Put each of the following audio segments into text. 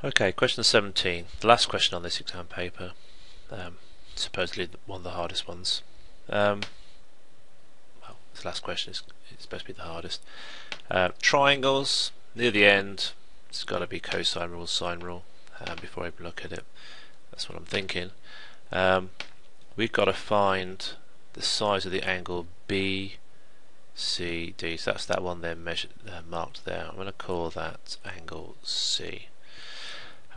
Okay, question 17, the last question on this exam paper, supposedly one of the hardest ones. Well, this last question is supposed to be the hardest. Triangles, near the end, it's got to be cosine rule, sine rule, before I even look at it. That's what I'm thinking. We've got to find the size of the angle BCD, so that's that one there marked there. I'm going to call that angle C.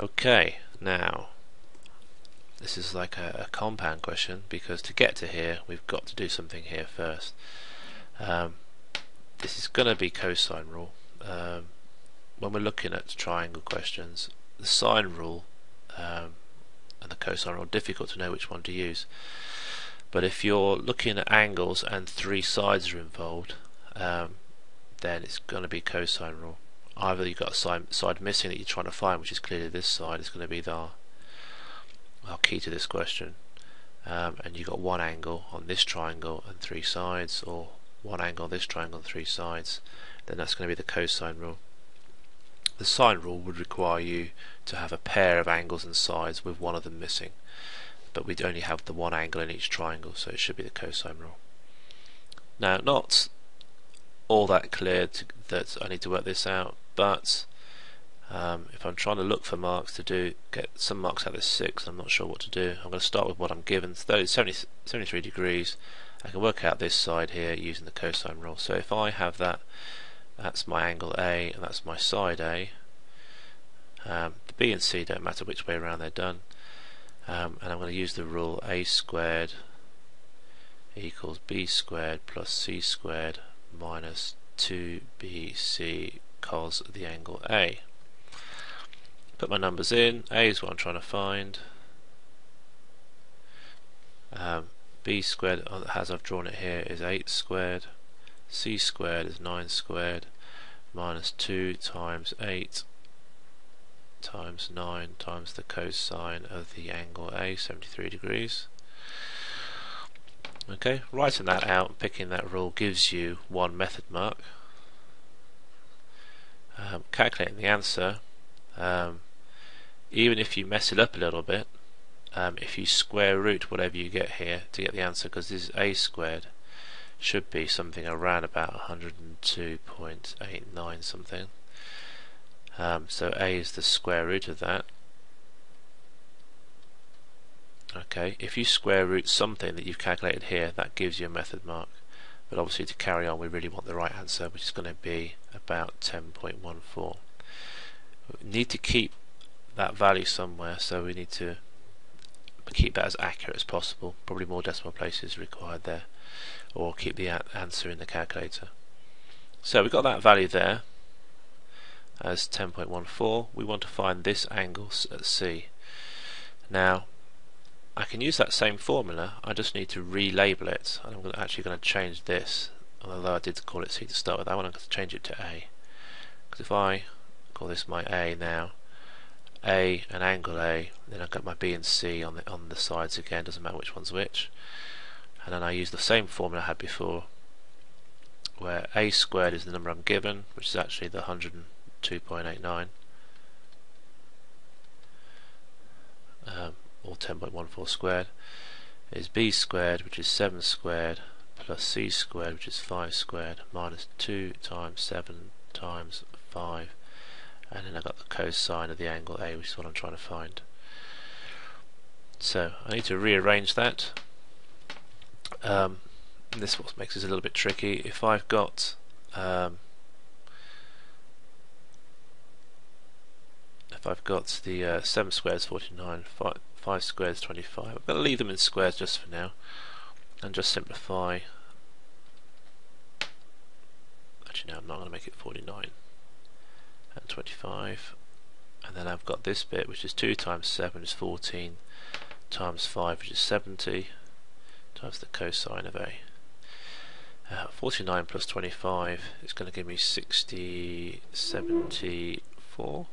Okay, now this is like a compound question, because to get to here we've got to do something here first. This is going to be cosine rule. When we're looking at triangle questions, the sine rule and the cosine rule are difficult to know which one to use. But if you're looking at angles and three sides are involved, then it's going to be cosine rule. Either you've got a side missing that you're trying to find, which is clearly this side, is going to be our key to this question. And you've got one angle on this triangle and three sides, or one angle on this triangle and three sides, then that's going to be the cosine rule. The sine rule would require you to have a pair of angles and sides with one of them missing, but we'd only have the one angle in each triangle, so it should be the cosine rule. Now, not all that clear that I need to work this out, but if I'm trying to look for marks to get some marks out of this 6, I'm not sure what to do. I'm going to start with what I'm given. So it's 73 degrees. I can work out this side here using the cosine rule. So if I have that's my angle A and that's my side A. The B and C don't matter which way around they're done. And I'm going to use the rule A squared equals B squared plus C squared minus 2BC cos the angle A. Put my numbers in. A is what I'm trying to find. B squared, as I've drawn it here, is 8 squared. C squared is 9 squared minus 2 times 8 times 9 times the cosine of the angle A, 73 degrees. Okay, writing that out, picking that rule gives you one method mark. Calculating the answer, even if you mess it up a little bit, if you square root whatever you get here to get the answer, because this is A squared, should be something around about 102.89 something. So A is the square root of that. Okay, if you square root something that you've calculated here, that gives you a method mark. But obviously to carry on we really want the right answer, which is going to be about 10.14. We need to keep that value somewhere, so we need to keep that as accurate as possible. Probably more decimal places required there, or keep the answer in the calculator. So we've got that value there as 10.14. We want to find this angle at C. Now I can use that same formula, I just need to relabel it, and I'm actually going to change this, although I did call it C to start with. I want to change it to A, because if I call this my A now, A and angle A, then I've got my B and C on the sides again, doesn't matter which one's which, and then I use the same formula I had before, where A squared is the number I'm given, which is actually the 102.89, or 10.14 squared, is B squared, which is 7 squared, plus C squared, which is 5 squared, minus 2 times 7 times 5, and then I've got the cosine of the angle A, which is what I'm trying to find. So I need to rearrange that. This what makes this a little bit tricky. If I've got the 7 squared is 49, 5 squared is 25. I'm going to leave them in squares just for now and just simplify. Actually no, I'm not going to make it 49 and 25, and then I've got this bit, which is 2 times 7 is 14 times 5, which is 70, times the cosine of A. 49 plus 25 is going to give me 74.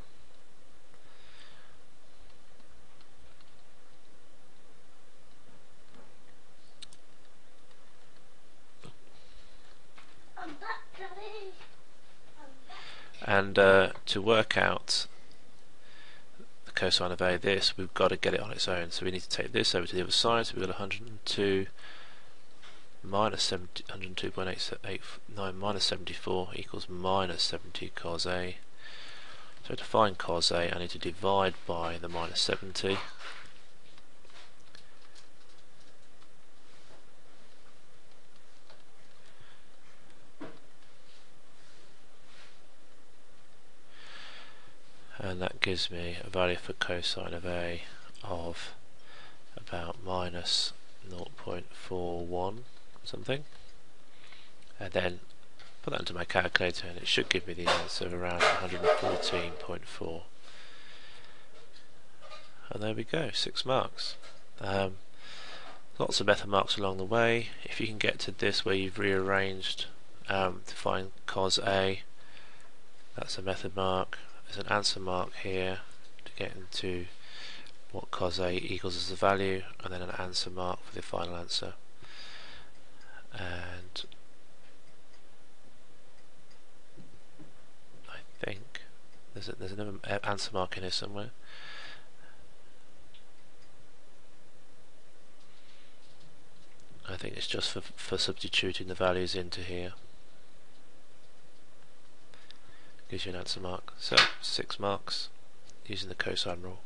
And to work out cosine of A, this, we've got to get it on its own. So we need to take this over to the other side. So we've got 102 minus 102.889 minus 74 equals minus 70 cos A. So to find cos A, I need to divide by the minus 70. And that gives me a value for cosine of A of about minus 0.41 something, and then put that into my calculator and it should give me the answer of around 114.4. and there we go, 6 marks. Lots of method marks along the way. If you can get to this where you've rearranged to find cos A, that's a method mark. There's an answer mark here to get into what cos A equals as the value, and then an answer mark for the final answer. And I think there's another answer mark in here somewhere. I think it's just for substituting the values into here. Gives you an answer mark. So 6 marks using the cosine rule.